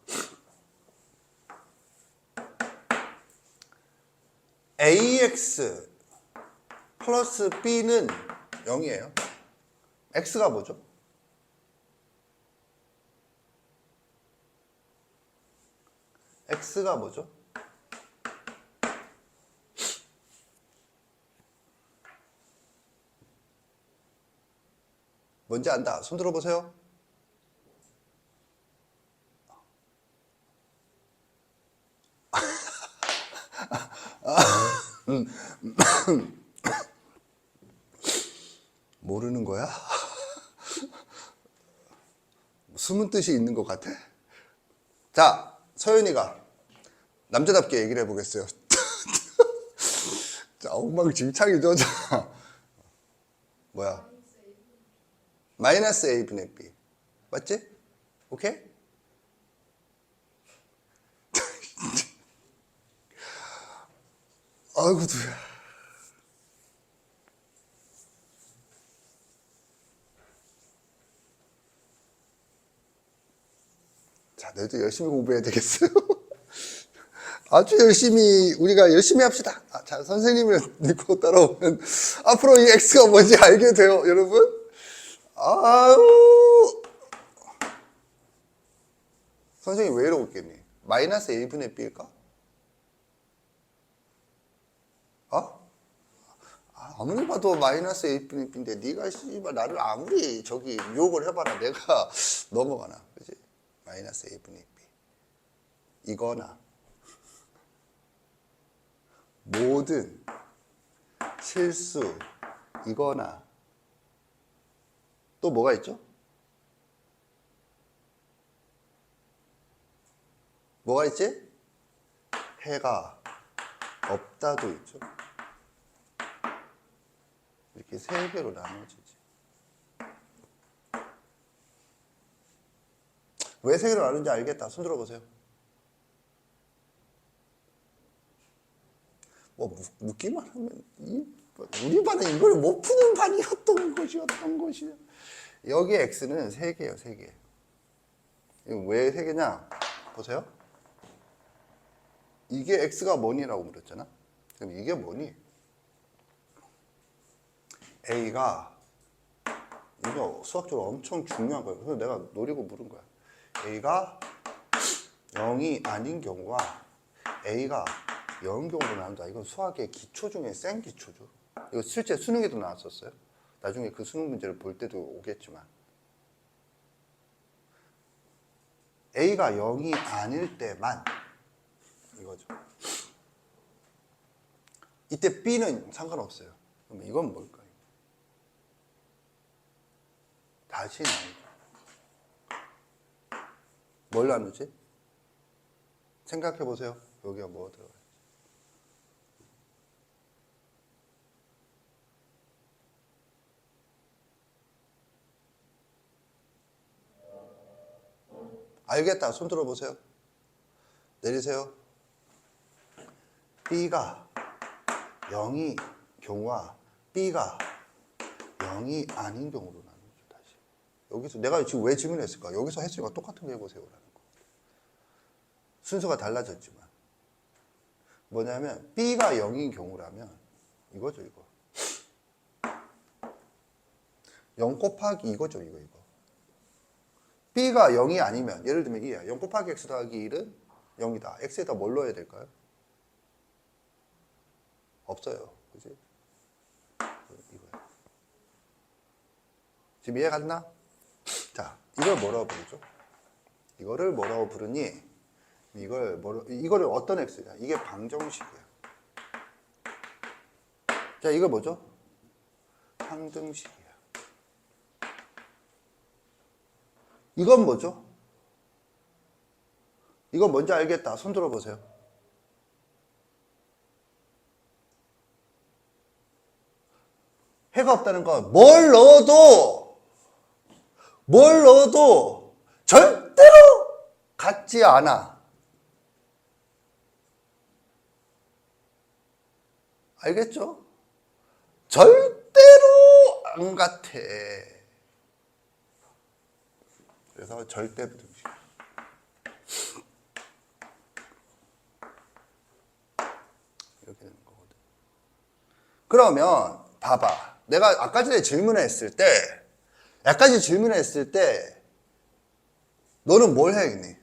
S1: ax 플러스 b는 0이에요. x가 뭐죠? x가 뭐죠? 뭔지 안다. 손 들어보세요. 모르는 거야? 숨은 뜻이 있는 것 같아? 자, 서윤이가 남자답게 얘기를 해보겠어요. 자, 엉망진창이죠. 자, 뭐야? 마이너스 a분의 b. 맞지? 오케이? 아이고, 누야. 자, 너희도 열심히 공부해야 되겠어요. 아주 열심히 우리가 열심히 합시다. 자, 선생님을 믿고 따라오면 앞으로 이 x가 뭔지 알게 돼요, 여러분. 아유, 선생님 왜 이러고 있겠니? 마이너스 a분의 b일까? 아무리 봐도 마이너스 a분의 b인데 네가 씨발 나를 아무리 저기 유혹을 해봐라 내가 넘어가나, 그지? 마이너스 a분의 b 이거나 모든 실수 이거나 또 뭐가 있죠? 뭐가 있지? 해가 없다도 있죠. 이렇게 세 개로 나눠지지. 왜 세 개로 나누는지 알겠다. 손 들어보세요. 뭐 묻기만 하면 우리 반은 이걸 못 푸는 반이었던 것이야. 여기 x는 세 개예요, 세 개. 이거 왜 세 개냐? 보세요. 이게 x가 뭐니라고 물었잖아. 그럼 이게 뭐니? a가 이거 수학적으로 엄청 중요한 거예요. 그래서 내가 노리고 물은 거야. a가 0이 아닌 경우와 a가 0 경우로 나눈다. 이건 수학의 기초 중에 센 기초죠. 이거 실제 수능에도 나왔었어요. 나중에 그 수능 문제를 볼 때도 오겠지만 a가 0이 아닐 때만 이거죠. 이때 b는 상관없어요. 그럼 이건 뭘까요? 다시 나누죠. 뭘 나누지? 생각해 보세요. 여기가 뭐가 들어가요? 알겠다. 손 들어보세요. 내리세요. B가 0이 경우와 B가 0이 아닌 경우로 나누죠. 다시. 여기서 내가 지금 왜 질문했을까? 여기서 했으니까 똑같은 거 해보세요라는 거. 순서가 달라졌지만 뭐냐면 B가 0인 경우라면 이거죠, 이거. 0 곱하기 이거죠, 이거. B가 0이 아니면 예를 들면 2야. 0 곱하기 x 더하기 1은 0이다. x에다 뭘 넣어야 될까요? 없어요. 그지? 이거야. 지금 이해 갔나? 자, 이걸 뭐라고 부르죠? 이거를 뭐라고 부르니? 이거를 어떤 x냐? 이게 방정식이야. 자, 이거 뭐죠? 항등식이야. 이건 뭐죠? 이건 뭔지 알겠다. 손 들어보세요. 해가 없다는 건 뭘 넣어도 절대로 같지 않아. 알겠죠? 절대로 안 같아. 그래서 절대 부등식. 이렇게 되는 거거든. 그러면 봐봐. 내가 아까 전에 질문했을 때 너는 뭘 해야겠니?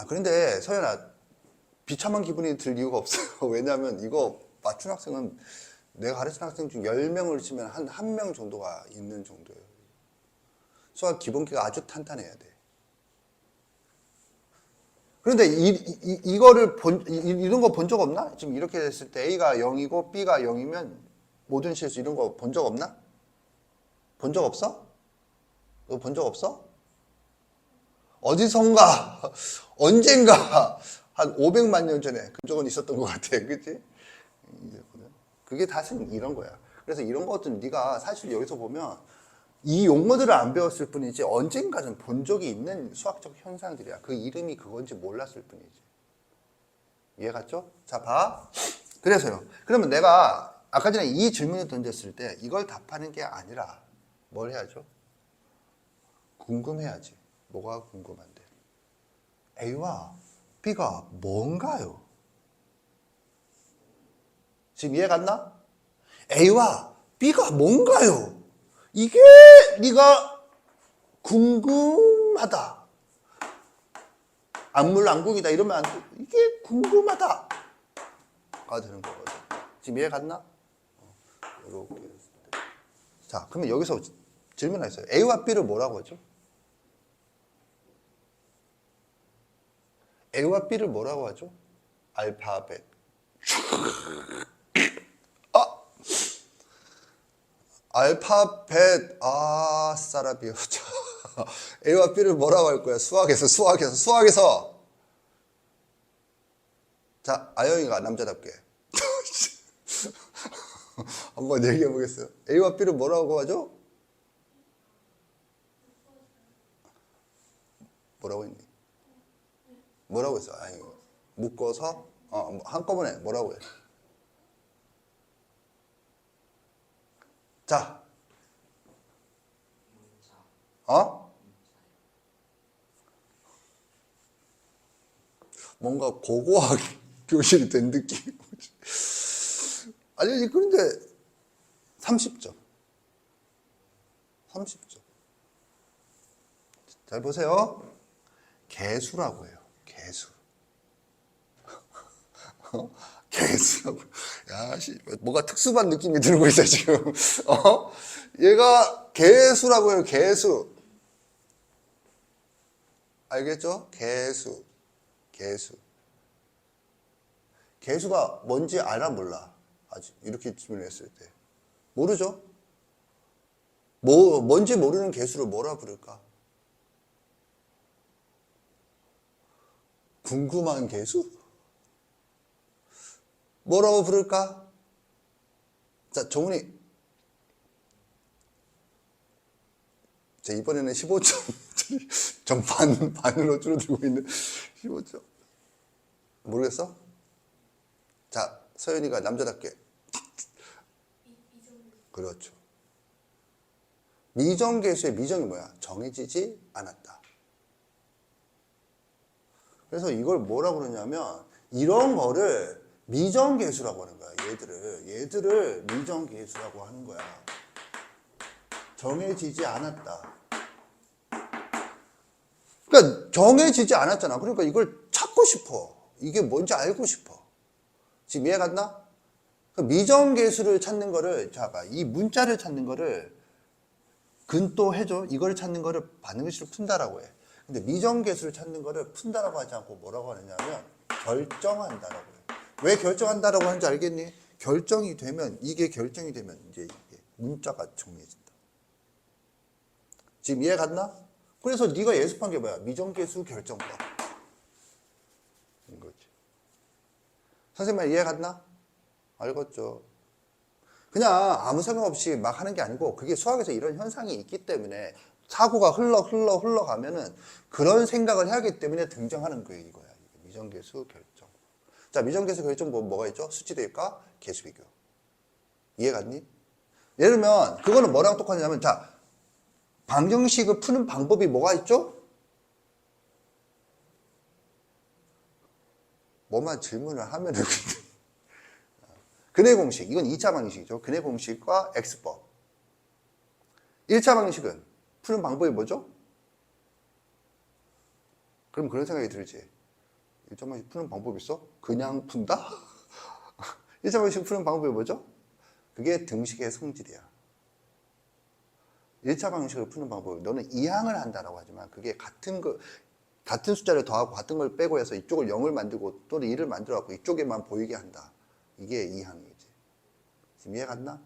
S1: 그런데 서연아, 비참한 기분이 들 이유가 없어요. 왜냐하면 이거 맞춘 학생은 내가 가르친 학생 중 10명을 치면 한 1명 정도가 있는 정도예요. 수학 기본기가 아주 탄탄해야 돼. 그런데 이런 거 본 적 없나? 지금 이렇게 됐을 때 A가 0이고 B가 0이면 모든 실수 이런 거 본 적 없나? 본 적 없어? 너 본 적 없어? 어디선가 언젠가 한 500만 년 전에 그쪽은 있었던 것 같아. 그치? 그게 사실 이런 거야. 그래서 이런 것들은 네가 사실 여기서 보면 이 용어들을 안 배웠을 뿐이지 언젠가는 본 적이 있는 수학적 현상들이야. 그 이름이 그건지 몰랐을 뿐이지. 이해 갔죠? 자, 봐. 그래서요. 그러면 내가 아까 전에 이 질문을 던졌을 때 이걸 답하는 게 아니라 뭘 해야죠? 궁금해야지. 뭐가 궁금한데? A와 B가 뭔가요? 지금 이해 갔나? A와 B가 뭔가요? 이게 네가 궁금하다. 안물안궁이다 이러면 안 돼. 이게 궁금하다. 가 되는 거거든. 지금 이해 갔나? 이렇게. 자, 그러면 여기서 질문 하나 있어요. A와 B를 뭐라고 하죠? A와 B를 뭐라고 하죠? 알파벳. 아! 알파벳. 아, 사라비오. A와 B를 뭐라고 할 거야? 수학에서. 자, 아영이가 남자답게. 한번 얘기해 보겠어요. A와 B를 뭐라고 하죠? 뭐라고 했니? 뭐라고 했어? 아니, 묶어서 한꺼번에 뭐라고 해? 자, 뭔가 고고학 교실이 된 느낌. 아니, 그런데 30점. 잘 보세요. 개수라고 해요. 개수. 개수라고. 야, 뭐가 특수한 느낌이 들고 있어, 지금. 얘가 개수라고 해요, 개수. 알겠죠? 개수. 개수가 뭔지 알아, 몰라? 아직 이렇게 질문했을 때. 모르죠? 뭔지 모르는 개수를 뭐라 부를까? 궁금한 개수? 뭐라고 부를까? 자, 정훈이. 자, 이번에는 15점. 반으로 줄어들고 있는 15점. 모르겠어? 자, 서연이가 남자답게. 그렇죠. 미정계수의 미정이 뭐야? 정해지지 않았다. 그래서 이걸 뭐라고 그러냐면 이런 거를 미정계수라고 하는 거야. 얘들을 미정계수라고 하는 거야. 정해지지 않았다. 그러니까 정해지지 않았잖아. 그러니까 이걸 찾고 싶어. 이게 뭔지 알고 싶어. 지금 이해 갔나? 미정계수를 찾는 거를, 잠깐, 이 문자를 찾는 거를 근또 해줘. 이걸 찾는 거를 반응식으로 푼다라고 해. 근데 미정계수를 찾는 거를 푼다라고 하지 않고 뭐라고 하느냐면 결정한다라고 해. 왜 결정한다라고 하는지 알겠니? 이게 결정이 되면 이제 이게 문자가 정리해진다. 지금 이해 갔나? 그래서 네가 예습한 게 뭐야? 미정계수 결정법. 이거지. 선생님 이해 갔나? 알겠죠? 그냥 아무 생각 없이 막 하는 게 아니고 그게 수학에서 이런 현상이 있기 때문에 사고가 흘러가면은 그런 생각을 하기 때문에 등장하는 거예요, 이거야. 미정계수 결정. 자, 미정계수 결정 뭐가 있죠? 수치 대입과 계수 비교. 이해 갔니? 예를 들면 그거는 뭐랑 똑같냐면 자, 방정식을 푸는 방법이 뭐가 있죠? 뭐만 질문을 하면은 근해 공식, 이건 2차 방정식이죠. 근해 공식과 X법. 1차 방정식은 푸는 방법이 뭐죠? 그럼 그런 생각이 들지. 1차 방정식 푸는 방법이 있어? 그냥 푼다? 1차 방정식 푸는 방법이 뭐죠? 그게 등식의 성질이야. 1차 방정식을 푸는 방법이 너는 이항을 한다라고 하지만 그게 같은 숫자를 더하고 같은 걸 빼고 해서 이쪽을 0을 만들고 또는 1을 만들어갖고 이쪽에만 보이게 한다. 이게 이항이지. 지금 이해 갔나?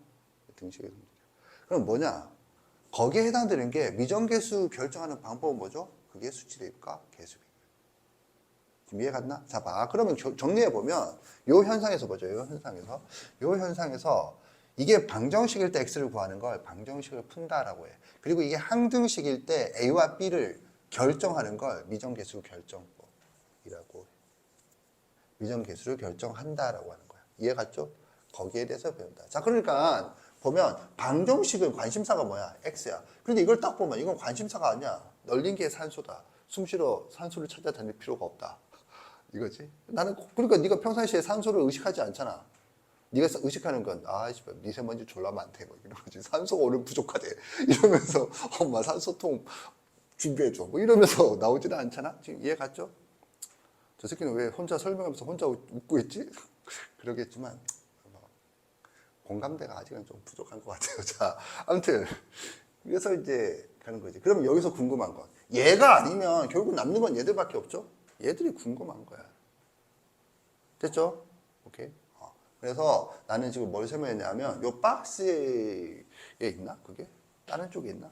S1: 등식의 성질이야. 그럼 뭐냐? 거기에 해당되는 게 미정계수 결정하는 방법은 뭐죠? 그게 수치 대입과 계수 비교. 지금 이해 갔나? 자, 봐. 그러면 정리해보면 요 현상에서 뭐죠? 요 현상에서 이게 방정식일 때 x를 구하는 걸 방정식을 푼다라고 해. 그리고 이게 항등식일 때 a와 b를 결정하는 걸 미정계수 결정법이라고 해. 미정계수를 결정한다라고 하는 거야. 이해 갔죠? 거기에 대해서 배운다. 자, 그러니까 보면 방정식은 관심사가 뭐야? x야. 그런데 이걸 딱 보면 이건 관심사가 아니야. 널린 게 산소다. 숨쉬러 산소를 찾아다닐 필요가 없다. 이거지. 나는 그러니까 네가 평상시에 산소를 의식하지 않잖아. 네가 의식하는 건 미세먼지 졸라 많대 뭐 이런 거지. 산소가 오늘 부족하대 이러면서 엄마 산소통 준비해줘 뭐 이러면서 나오지는 않잖아. 지금 이해 갔죠? 저 새끼는 왜 혼자 설명하면서 혼자 웃고 있지? 그러겠지만 공감대가 아직은 좀 부족한 것 같아요. 자, 아무튼 그래서 이제 가는 거지. 그러면 여기서 궁금한 건 얘가 아니면 결국 남는 건 얘들밖에 없죠? 얘들이 궁금한 거야. 됐죠? 오케이. 그래서 나는 지금 뭘 설명했냐면 요 박스에 있나? 그게? 다른 쪽에 있나?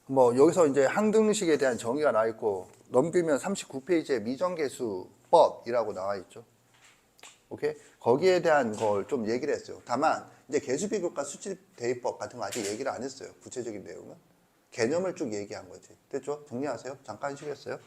S1: 뭐 여기서 이제 항등식에 대한 정의가 나와 있고 넘기면 39페이지에 미정계수법이라고 나와 있죠. 오케이? 거기에 대한 걸 좀 얘기를 했어요. 다만 이제 계수비교과 수치대입법 같은 거 아직 얘기를 안 했어요. 구체적인 내용은 개념을 쭉 얘기한 거지. 됐죠? 정리하세요. 잠깐 쉬겠어요.